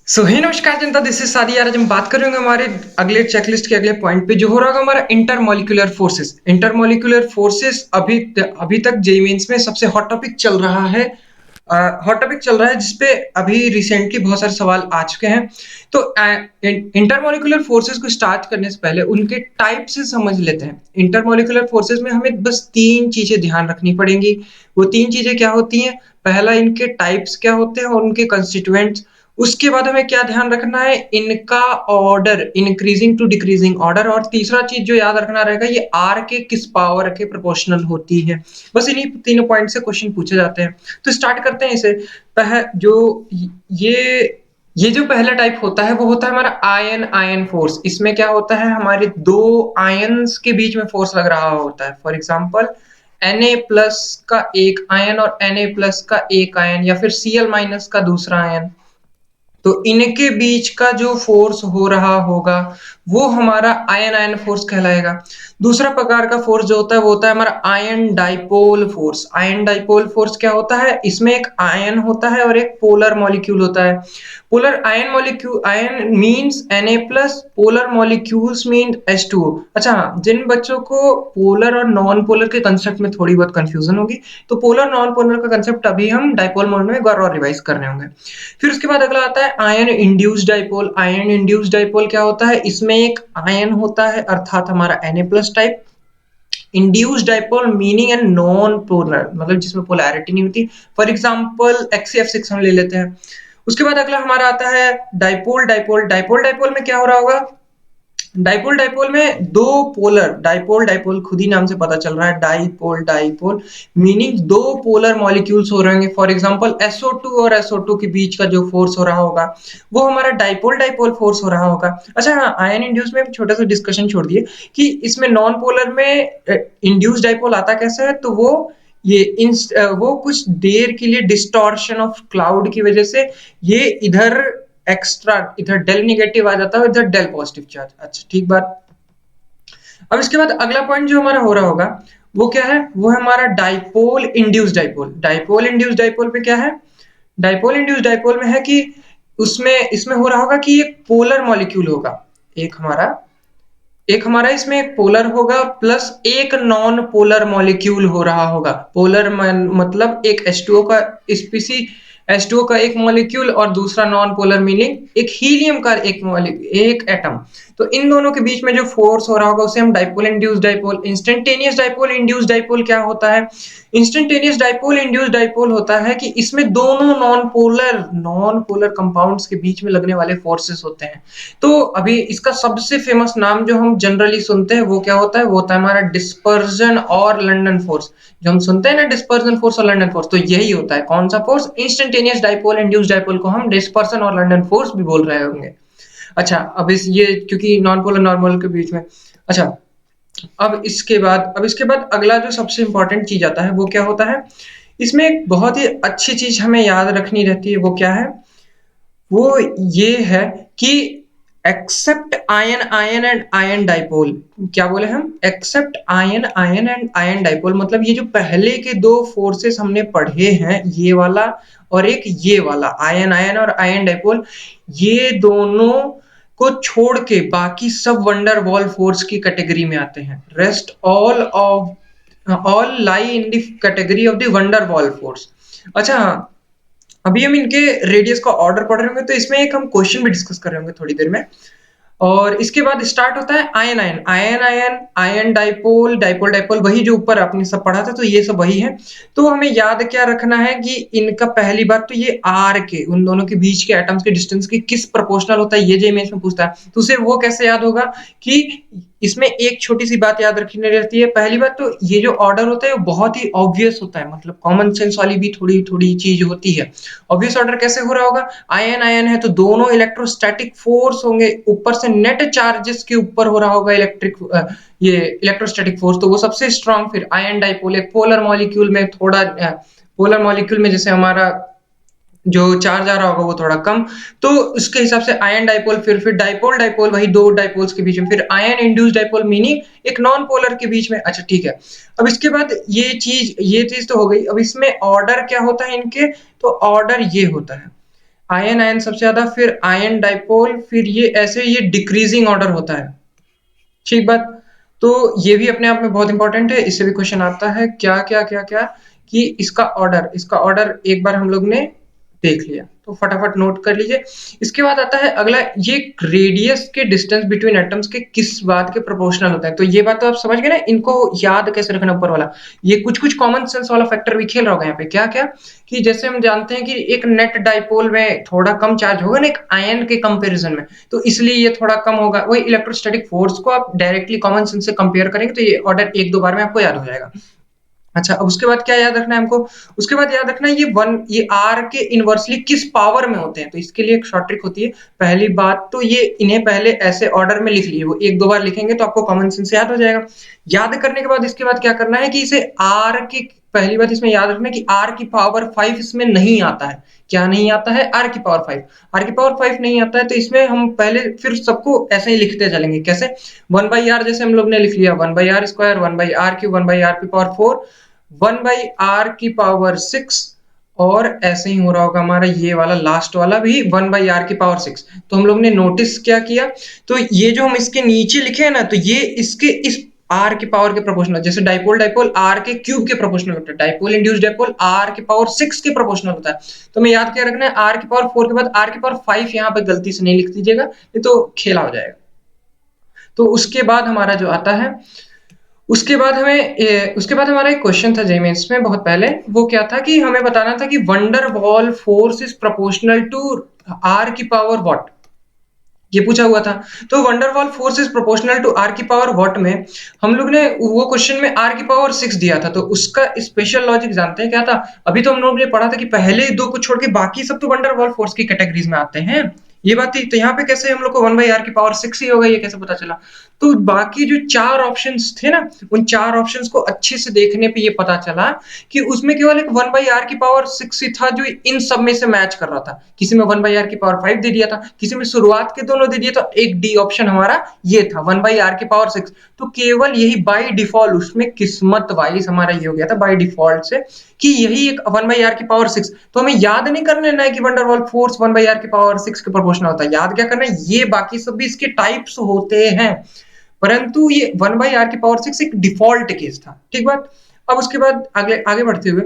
सो हे नमस्कार जनता, this is सादी। यार आज हम बात करेंगे हमारे अगले चेकलिस्ट के अगले पॉइंट पे जो हो रहा होगा हमारा इंटरमॉलिक्यूलर फोर्सेस। इंटरमॉलिक्यूलर फोर्सेस अभी अभी तक जेईई मेंस में सबसे हॉट टॉपिक चल रहा है। हॉट टॉपिक चल रहा है जिसपे अभी रिसेंटली बहुत सारे सवाल आ चुके हैं। तो इंटरमॉलिक्यूलर फोर्सेस को स्टार्ट करने से पहले उनके टाइप से समझ लेते हैं। इंटरमॉलिक्यूलर फोर्सेस में हमें बस तीन चीजें ध्यान रखनी पड़ेंगी। वो तीन चीजें क्या होती हैं? पहला, इनके टाइप्स क्या होते हैं और उनके कंस्टिट्यूएंट्स। उसके बाद हमें क्या ध्यान रखना है? इनका order, increasing to decreasing order. और तीसरा चीज जो याद रखना रहेगा, ये आर के किस पावर के प्रोपोर्शनल होती है। बस इन्हीं तीनों पॉइंट से क्वेश्चन पूछे जाते हैं। तो स्टार्ट करते हैं इसे। जो ये ये जो पहला टाइप होता है वो होता है हमारा आयन आयन फोर्स। इसमें क्या होता है? हमारे दो आयंस के बीच में फोर्स लग रहा होता है। फॉर एग्जांपल Na प्लस का एक आयन और Na प्लस का एक आयन, या फिर Cl माइनस का दूसरा आयन। तो इनके बीच का जो फोर्स हो रहा होगा वो हमारा आयन आयन फोर्स कहलाएगा। दूसरा प्रकार का फोर्स जो होता है वो होता है हमारा ion dipole force. Ion dipole force क्या होता है? इसमें एक आयन होता है और एक पोलर मॉलिक्यूल होता है। Polar ion molecule, ion means Na plus, polar molecules mean H2O। अच्छा हाँ, जिन बच्चों को पोलर और नॉन पोलर के कंसेप्ट में थोड़ी बहुत कंफ्यूजन होगी, तो पोलर नॉन पोलर का कंसेप्ट अभी हम डाइपोल मोड में एक बार और रिवाइज करने होंगे। फिर उसके बाद अगला आता है ion induced dipole. Ion induced dipole क्या होता है? इसमें एक आयन होता है अर्थात हमारा Na plus type. Induced dipole meaning and non polar, मतलब जिसमें पोलैरिटी नहीं होती। फॉर एग्जांपल XCF6 हम ले लेते हैं। उसके बाद अगला हमारा आता है डाइपोल डाइपोल। डाइपोल डाइपोल में क्या हो रहा होगा? डाइपोल डाइपोल में दो पोलर, डाइपोल डाइपोल खुद ही नाम से पता चल रहा है, डाइपोल डाइपोल मीनिंग दो पोलर मॉलिक्यूल्स हो रहे होंगे। फॉर एग्जांपल SO2 और SO2 के बीच का जो फोर्स हो रहा होगा वो हमारा डाइपोल डाइपोल फोर्स हो रहा होगा। अच्छा हाँ, आयन इंड्यूस में छोटा सा डिस्कशन छोड़ दिए कि इसमें नॉन पोलर में इंड्यूस डाइपोल आता कैसे है। तो वो कुछ देर के लिए डिस्टॉर्शन ऑफ क्लाउड की वजह से ये इधर एक्स्ट्रा, इधर डेल निगेटिव आ जाता है, इधर डेल पॉजिटिव चार्ज। अच्छा ठीक बात। अब इसके बाद अगला पॉइंट जो हमारा हो रहा होगा वो क्या है? वो है हमारा dipole induce dipole. Dipole induce dipole पे क्या है? डाइपोल इंड्यूस डाइपोल में है कि उसमें इसमें हो रहा होगा कि एक पोलर मॉलिक्यूल होगा। एक हमारा एक हमारा इसमें एक पोलर होगा प्लस एक नॉन पोलर मॉलिक्यूल हो रहा होगा। पोलर मतलब एक H2O का स्पीसी, H2O का एक मॉलिक्यूल, और दूसरा नॉन पोलर मीनिंग एक हीलियम का एक मॉलिक्यूल, एक एटम। तो इन दोनों के बीच में जो फोर्स हो रहा होगा उसे हम dipole induce dipole. Instantaneous dipole induce dipole क्या होता है? इंस्टेंटेनियस डाइपोल इंड्यूस डाइपोल होता है कि इसमें दोनों नॉन पोलर कंपाउंड्स के बीच में लगने वाले फोर्सेस होते हैं। तो अभी इसका सबसे फेमस नाम जो हम जनरली सुनते हैं वो क्या होता है? वो होता है हमारा डिस्पर्जन और लंदन फोर्स। जो हम सुनते हैं ना, डिस्पर्जन फोर्स और लंदन फोर्स, तो यही होता है। कौन सा force? Instantaneous dipole induce dipole को हम डिस्पर्सन और लंदन फोर्स भी बोल रहे होंगे। अच्छा, अब इस ये क्योंकि नॉन पोलर नॉर्मल के बीच में। अच्छा, अब इसके बाद अगला जो सबसे इंपॉर्टेंट चीज आता है वो क्या होता है? इसमें एक बहुत ही अच्छी चीज हमें याद रखनी रहती है। वो क्या है? वो ये है कि except ion ion and ion dipole. क्या बोले हम? Except ion ion and ion dipole, मतलब ये जो पहले के दो फोर्सेस हमने पढ़े हैं, ये वाला और एक ये वाला, आयन आयन और आयन डाइपोल, ये दोनों को छोड़ के बाकी सब वंडर वॉल फोर्स की कैटेगरी में आते हैं। Rest all lie in the category of the wonder wall force. अच्छा हाँ, अभी हम इनके रेडियस का ऑर्डर पढ़ रहे होंगे, तो इसमें एक हम क्वेश्चन भी डिस्कस कर रहे होंगे थोड़ी देर में। और इसके बाद स्टार्ट होता है ion ion ion ion ion dipole dipole dipole, वही जो ऊपर आपने सब पढ़ा था, तो ये सब वही है। तो हमें याद क्या रखना है कि इनका पहली बात तो ये आर के, उन दोनों के बीच के एटम्स के डिस्टेंस की किस प्रोपोर्शनल होता है, ये जो इमेज में पूछता है, तो उसे वो कैसे याद होगा कि इसमें एक छोटी सी बात याद रखनी रहती है। पहली बात तो ये जो ऑर्डर होता है वो बहुत ही ऑब्वियस होता है, मतलब कॉमन सेंस वाली भी थोड़ी थोड़ी चीज होती है। ऑब्वियस ऑर्डर कैसे हो रहा होगा? आयन आयन है तो दोनों इलेक्ट्रोस्टैटिक फोर्स होंगे, ऊपर से नेट चार्जेस के ऊपर हो रहा होगा ये इलेक्ट्रोस्टैटिक फोर्स, तो वो सबसे स्ट्रांग। फिर आयन डाइपोल, एक पोलर मॉलिक्यूल में थोड़ा पोलर मॉलिक्यूल में जैसे हमारा जो चार्ज आ रहा होगा वो थोड़ा कम, तो उसके हिसाब से आयन डाइपोल। फिर डाइपोल डाइपोल, वही दो डाइपोल्स के बीच में। फिर आयन इंड्यूस्ड डाइपोल मीनिंग एक नॉन पोलर के बीच में। अच्छा ठीक है। अब इसके बाद ये चीज तो हो गई। अब इसमें ऑर्डर क्या होता है इनके? तो ऑर्डर ये होता है आयन आयन सबसे ज्यादा, फिर आयन डाइपोल, फिर ये ऐसे ये डिक्रीजिंग ऑर्डर होता है। ठीक बात। तो ये भी अपने आप में बहुत इंपॉर्टेंट है, इससे भी क्वेश्चन आता है क्या क्या क्या क्या कि इसका ऑर्डर एक बार हम लोग ने देख लिया, तो फटाफट नोट कर लीजिए। इसके बाद आता है अगला, ये रेडियस के डिस्टेंस बिटवीन एटम्स के किस बात के प्रोपोर्शनल होता है। तो ये बात तो आप समझ गए ना, इनको याद कैसे रखना ऊपर वाला। ये कुछ कुछ कॉमन सेंस वाला फैक्टर भी खेल रहा होगा यहाँ पे, क्या क्या कि जैसे हम जानते हैं कि एक नेट डाइपोल में थोड़ा कम चार्ज होगा ना एक आयन के कंपैरिजन में, तो इसलिए ये थोड़ा कम होगा। वही इलेक्ट्रोस्टैटिक फोर्स को आप डायरेक्टली कॉमन सेंस से कंपेयर करेंगे तो ये ऑर्डर एक दो बार में आपको याद हो जाएगा। अच्छा, अब उसके बाद क्या याद रखना है हमको, उसके बाद याद रखना है ये आर के इनवर्सली किस पावर में होते हैं। तो इसके लिए एक शॉर्ट ट्रिक होती है। पहली बात तो ये इन्हें पहले ऐसे ऑर्डर में लिख लीजिए, वो एक दो बार लिखेंगे तो आपको कॉमन सेंस से याद हो जाएगा। याद करने के बाद इसके बाद क्या करना है कि इसे आर के, पहली बात इसमें याद रखना है कि आर की पावर 5 इसमें नहीं आता है। क्या नहीं आता है? आर की पावर 5। आर की पावर 5 नहीं आता है तो इसमें हम पहले फिर सबको ऐसे ही लिखते चलेंगे। कैसे? 1/r जैसे हम लोग ने लिख लिया, 1/r², 1/r³ 1/r की पावर 4, 1/r की पावर 6, और ऐसे ही हो रहा होगा हमारा ये वाला लास्ट वाला भी 1/r की पावर 6। तो हम लोग ने नोटिस क्या किया, तो ये जो हम इसके नीचे लिखे हैं ना, तो ये इसके इस आर की पावर के प्रोपोर्शनल, जैसे डाइपोल डाइपोल आर के क्यूब के प्रोपोर्शनल होता है, डाइपोल इंड्यूस डाइपोल आर की पावर 6 के प्रोपोर्शनल होता है। तो हमें याद क्या रखना है, आर की पावर 4 के बाद आर की पावर 5 यहाँ पे गलती से नहीं लिख दीजिएगा, नहीं तो खेला हो जाएगा। तो उसके बाद हमारा जो आता है, उसके बाद हमारा एक क्वेश्चन था जेईई मेंस में बहुत पहले, वो क्या था कि हमें बताना था कि van der Waals force is proportional to R की पावर व्हाट, ये पूछा हुआ था। तो van der Waals force is proportional to R की पावर व्हाट में हम लोग ने वो क्वेश्चन में आर की पावर 6 दिया था, तो उसका स्पेशल लॉजिक जानते हैं क्या था? अभी तो हम लोग ने पढ़ा था कि पहले दो को छोड़ के बाकी सब तो वंडरवॉल फोर्स की कैटेगरीज में आते हैं, ये बात थी। तो यहाँ पे कैसे हम लोग को 1/r की पावर 6 ही होगा, ये कैसे पता चला? तो बाकी जो चार ऑप्शंस थे ना, उन चार ऑप्शंस को अच्छे से देखने पे ये पता चला कि उसमें केवल एक 1/r की पावर 6 ही था जो इन सब में से मैच कर रहा था। किसी में 1/r की पावर 5 दे दिया था, किसी में शुरुआत के दोनों दे दिए, तो एक डी ऑप्शन हमारा ये था 1/r की पावर 6। तो केवल यही बाय डिफॉल्ट, उसमें किस्मत वाइज हमारा ये हो गया था बाय डिफॉल्ट से कि यही एक 1/r की पावर 6। तो हमें याद नहीं कर लेना है कि वंडरवॉल फोर्स 1/r की पावर 6 के प्रोपोर्शनल होता है, याद क्या करना है, ये बाकी सब भी इसके टाइप्स होते हैं, परंतु ये 1/r की पावर 6 एक डिफॉल्ट केस था। ठीक बात। अब उसके बाद आगे आगे बढ़ते हुए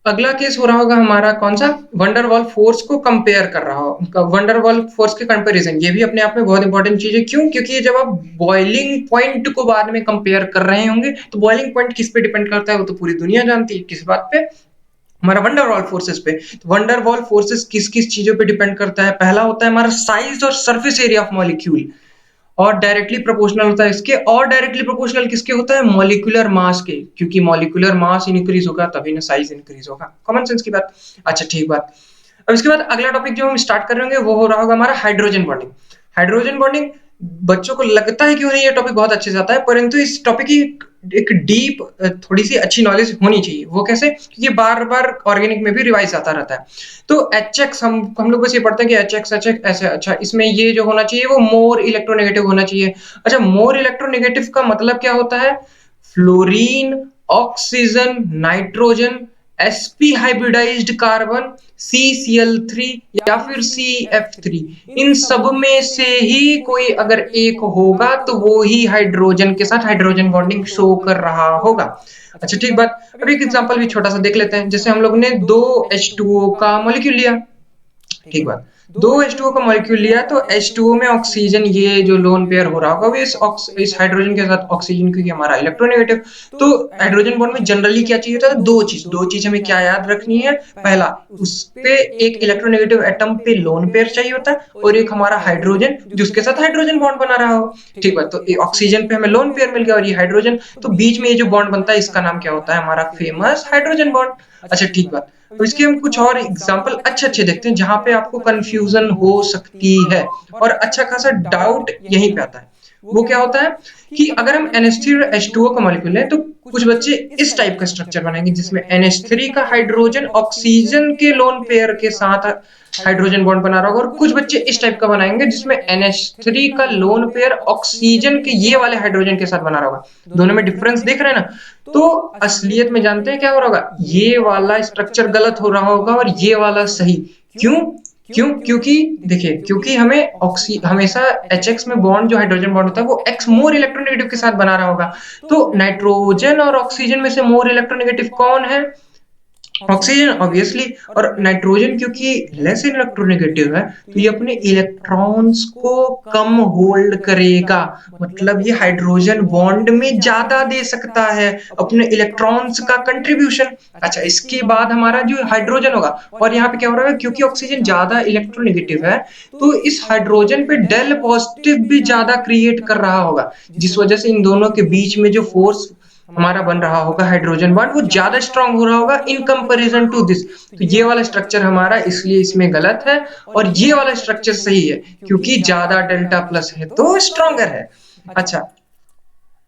अगला केस हो रहा होगा हमारा कौन सा, वंडरवॉल फोर्स को कंपेयर कर रहा हो, वंडरवॉल फोर्स के कंपैरिजन। ये भी अपने आप में बहुत इंपॉर्टेंट चीज है। क्यों? क्योंकि जब आप बॉइलिंग पॉइंट को बाद में कंपेयर कर रहे होंगे तो बॉइलिंग पॉइंट किस पे डिपेंड करता है, वो तो पूरी दुनिया जानती है। किस बात पे? हमारा वंडरवॉल फोर्सेस पे। तो वंडरवॉल फोर्सेस किस किस चीजों पे डिपेंड करता है? पहला होता है हमारा साइज और सरफेस एरिया ऑफ मॉलिक्यूल, और डायरेक्टली प्रोपोर्शनल होता है इसके, और डायरेक्टली प्रोपोर्शनल किसके होता है? मॉलिक्यूलर मास के, क्योंकि मॉलिक्यूलर मास इंक्रीज होगा तभी ना साइज इंक्रीज होगा। कॉमन सेंस की बात। अच्छा ठीक बात। अब इसके बाद अगला टॉपिक जो हम स्टार्ट कर रहे होंगे वो हो रहा होगा हमारा हाइड्रोजन बॉन्डिंग। हाइड्रोजन बॉन्डिंग बच्चों को लगता है कि उन्हें ये टॉपिक बहुत अच्छे से आता है, परंतु इस टॉपिक की एक डीप थोड़ी सी अच्छी नॉलेज होनी चाहिए। वो कैसे? क्योंकि बार बार ऑर्गेनिक में भी रिवाइज आता रहता है। तो एचएक्स हम लोग बस ये पढ़ते हैं कि एचएक्स एचएक्स ऐसे। अच्छा, इसमें ये जो होना चाहिए वो मोर इलेक्ट्रोनेगेटिव होना चाहिए। अच्छा, मोर इलेक्ट्रोनेगेटिव का मतलब क्या होता है? Fluorine, oxygen, nitrogen, sp hybridised carbon, CCl3 या फिर CF3, इन सब में से ही कोई अगर एक होगा तो वो ही हाइड्रोजन के साथ हाइड्रोजन बॉन्डिंग शो कर रहा होगा। अच्छा ठीक बात। अब एक एग्जांपल भी छोटा सा देख लेते हैं। जैसे हम लोग ने दो H2O का मॉलिक्यूल लिया, ठीक बात, दो H2O का मॉलिक्यूल लिया, तो H2O में ऑक्सीजन, ये जो लोन पेयर हो रहा होगा वो इस हाइड्रोजन के साथ ऑक्सीजन, क्योंकि हमारा इलेक्ट्रोनेगेटिव। तो हाइड्रोजन बॉन्ड में जनरली क्या चाहिए होता है? दो चीज हमें क्या याद रखनी है? पहला, उस पे एक इलेक्ट्रोनेगेटिव एटम पे लोन पेयर चाहिए होता है, और एक हमारा हाइड्रोजन जिसके साथ हाइड्रोजन बॉन्ड बना रहा हो। ठीक है, तो ऑक्सीजन पे हमें लोन पेयर मिल गया और ये हाइड्रोजन, तो बीच में ये जो बॉन्ड बनता है इसका नाम क्या होता है? हमारा फेमस हाइड्रोजन बॉन्ड। अच्छा ठीक बात। तो इसके हम कुछ और एग्जांपल अच्छे अच्छे देखते हैं जहां पे आपको कंफ्यूजन हो सकती है, और अच्छा खासा डाउट यहीं पे आता है। वो क्या होता है कि अगर हम NH3 और H2O का मॉलिक्यूल लें तो कुछ बच्चे इस टाइप का स्ट्रक्चर बनाएंगे जिसमें NH3 का हाइड्रोजन ऑक्सीजन के लोन पेयर के साथ हाइड्रोजन बॉन्ड बना रहा होगा, और कुछ बच्चे इस टाइप का बनाएंगे जिसमें NH3 का लोन पेयर ऑक्सीजन के ये वाले हाइड्रोजन के साथ बना रहा होगा। दोनों में डिफरेंस देख रहे हैं ना? तो असलियत में जानते हैं क्या हो रहा होगा? ये वाला स्ट्रक्चर गलत हो रहा होगा और ये वाला सही। क्यों? क्यों? क्योंकि देखिए, क्योंकि हमें ऑक्सी हमेशा HX में बॉन्ड जो हाइड्रोजन बॉन्ड होता है वो X मोर इलेक्ट्रोनेगेटिव के साथ बना रहा होगा। तो नाइट्रोजन और ऑक्सीजन में से मोर इलेक्ट्रोनेगेटिव कौन है? Oxygen obviously. और नाइट्रोजन क्योंकि लेस इलेक्ट्रोनेगेटिव है तो ये अपने इलेक्ट्रॉन्स को कम होल्ड करेगा, मतलब ये हाइड्रोजन बॉन्ड में ज्यादा दे सकता है अपने इलेक्ट्रॉन्स का कंट्रीब्यूशन। अच्छा, इसके बाद हमारा जो हाइड्रोजन होगा, और यहाँ पे क्या हो रहा है, क्योंकि ऑक्सीजन ज्यादा इलेक्ट्रोनेगेटिव है तो इस हाइड्रोजन पे डेल पॉजिटिव भी ज्यादा क्रिएट कर रहा होगा, जिस वजह से इन दोनों के बीच में जो फोर्स हमारा बन रहा होगा हाइड्रोजन बॉन्ड वो ज्यादा स्ट्रांग हो रहा होगा इन कंपैरिजन टू दिस। तो ये वाला स्ट्रक्चर हमारा इसलिए इसमें गलत है, और ये वाला स्ट्रक्चर सही है क्योंकि ज्यादा डेल्टा प्लस है तो स्ट्रॉन्गर है। अच्छा,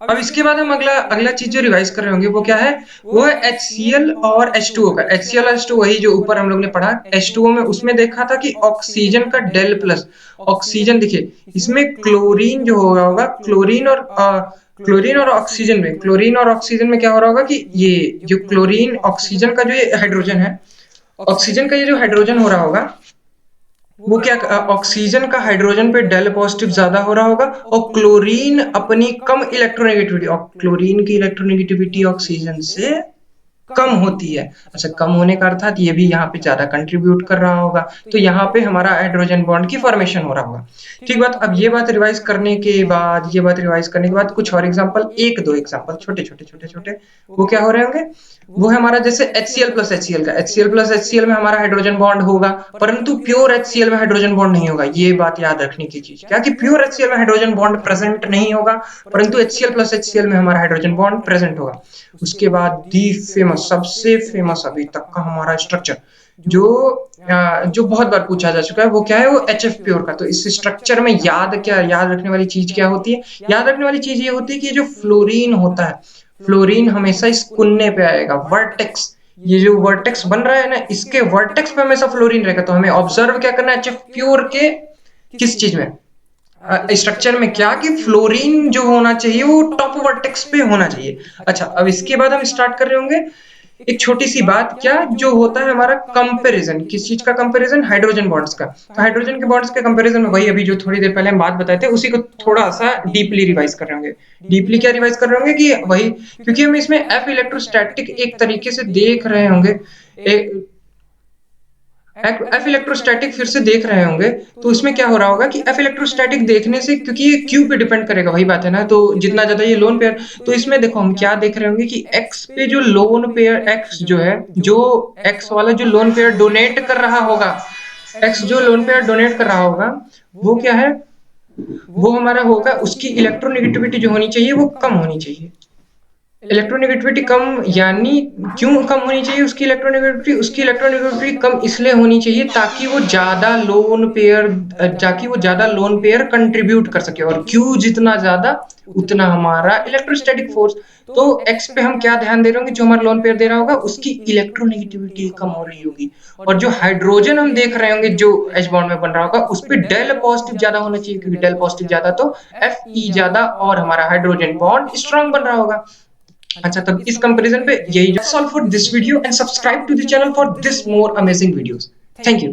अब इसके बाद हम अगला अगला चीज जो रिवाइज कर रहे होंगे वो क्या है, वो है HCl और H2O का। HCl और H2O वही जो ऊपर हम लोग ने पढ़ा। H2O में उसमें देखा था कि ऑक्सीजन का डेल प्लस, ऑक्सीजन देखिए इसमें क्लोरीन जो हो रहा होगा, क्लोरीन और ऑक्सीजन में, क्लोरीन और ऑक्सीजन में क्या हो रहा होगा कि ये जो क्लोरीन ऑक्सीजन का जो ये हाइड्रोजन है, ऑक्सीजन का ये जो हाइड्रोजन हो रहा होगा वो क्या, ऑक्सीजन का हाइड्रोजन पे डेल पॉजिटिव ज्यादा हो रहा होगा, और क्लोरीन अपनी कम इलेक्ट्रोनेगेटिविटी, क्लोरीन की इलेक्ट्रोनेगेटिविटी ऑक्सीजन से कम होती है। अच्छा, कम होने का अर्थात ये भी यहाँ पे ज्यादा कंट्रीब्यूट कर रहा होगा, तो यहाँ पे हमारा हाइड्रोजन बॉन्ड की फॉर्मेशन हो रहा होगा। ठीक बात। अब ये बात रिवाइज करने के बाद, ये बात रिवाइज करने के बाद कुछ और एग्जांपल, एक दो एग्जांपल छोटे छोटे छोटे छोटे, वो क्या हो रहे होंगे, वो है हमारा जैसे HCl प्लस HCl का, HCl प्लस HCl में हमारा हाइड्रोजन बॉन्ड होगा, परंतु प्योर HCl में हाइड्रोजन बॉन्ड नहीं होगा। ये बात याद रखने की चीज क्या कि प्योर HCl में हाइड्रोजन बॉन्ड प्रेजेंट नहीं होगा, परंतु HCl प्लस HCl में हमारा हाइड्रोजन बॉन्ड प्रेजेंट होगा। उसके बाद दी फेमस, सबसे फेमस अभी तक का हमारा स्ट्रक्चर जो बहुत बार पूछा जा चुका है, वो क्या है, वो HF प्योर का। तो इस स्ट्रक्चर में याद रखने वाली चीज क्या होती है, याद रखने वाली चीज ये होती है कि जो फ्लोरीन होता है, फ्लोरीन हमेशा इस कुन्ने पे आएगा, वर्टेक्स। ये जो वर्टेक्स बन रहा है ना, इसके वर्टेक्स पे हमेशा फ्लोरीन रहेगा। तो हमें ऑब्जर्व क्या करना है HF प्योर के किस चीज में, स्ट्रक्चर में, क्या कि फ्लोरीन जो होना चाहिए वो टॉप वर्टेक्स पे होना चाहिए। अच्छा, अब इसके बाद हम स्टार्ट कर रहे होंगे एक छोटी सी बात, क्या जो होता है हमारा कंपैरिजन, किस चीज का कंपैरिजन, हाइड्रोजन बॉन्ड्स का। तो हाइड्रोजन के बॉन्ड्स के कंपैरिजन में वही अभी जो थोड़ी देर पहले हम बात बताए थे उसी को थोड़ा सा डीपली रिवाइज कर रहे होंगे। डीपली क्या रिवाइज कर रहे होंगे कि वही, क्योंकि हम इसमें एफ इलेक्ट्रोस्टैटिक एक तरीके से देख रहे होंगे, एफ इलेक्ट्रोस्टैटिक फिर से देख रहे होंगे, तो इसमें क्या हो रहा होगा कि एफ इलेक्ट्रोस्टैटिक देखने से, क्योंकि ये क्यू पे डिपेंड करेगा, वही बात है ना, तो जितना ज्यादा ये लोन पेयर, तो इसमें देखो हम क्या देख रहे होंगे कि एक्स पे जो लोन पेयर, एक्स जो है, जो एक्स वाला जो लोन पेयर डोनेट कर रहा होगा, एक्स जो लोन पेयर डोनेट कर रहा होगा, वो क्या है, वो हमारा होगा उसकी इलेक्ट्रोनेगेटिविटी जो होनी चाहिए वो कम होनी चाहिए। इलेक्ट्रोनेगेटिविटी कम यानी क्यों कम होनी चाहिए उसकी इलेक्ट्रोनेगेटिविटी, उसकी इलेक्ट्रोनेगेटिविटी कम इसलिए होनी चाहिए ताकि वो ज्यादा लोन पेयर कंट्रीब्यूट कर सके, और क्यू जितना ज्यादा उतना हमारा इलेक्ट्रोस्टैटिक फोर्स। तो एक्स पे हम क्या ध्यान दे रहे होंगे, जो हमारा लोन पेयर दे रहा होगा उसकी इलेक्ट्रोनेगेटिविटी कम हो रही होगी, और जो हाइड्रोजन हम देख रहे होंगे जो एच बॉन्ड में बन रहा होगा उस पे डेल पॉजिटिव ज्यादा होना चाहिए, क्योंकि डेल पॉजिटिव ज्यादा तो एफ ई ज्यादा और हमारा हाइड्रोजन बॉन्ड स्ट्रांग बन रहा होगा। अच्छा, तब इस कंपैरिजन पे यही, that's all for this video and subscribe to the channel for this more amazing videos. Thank you.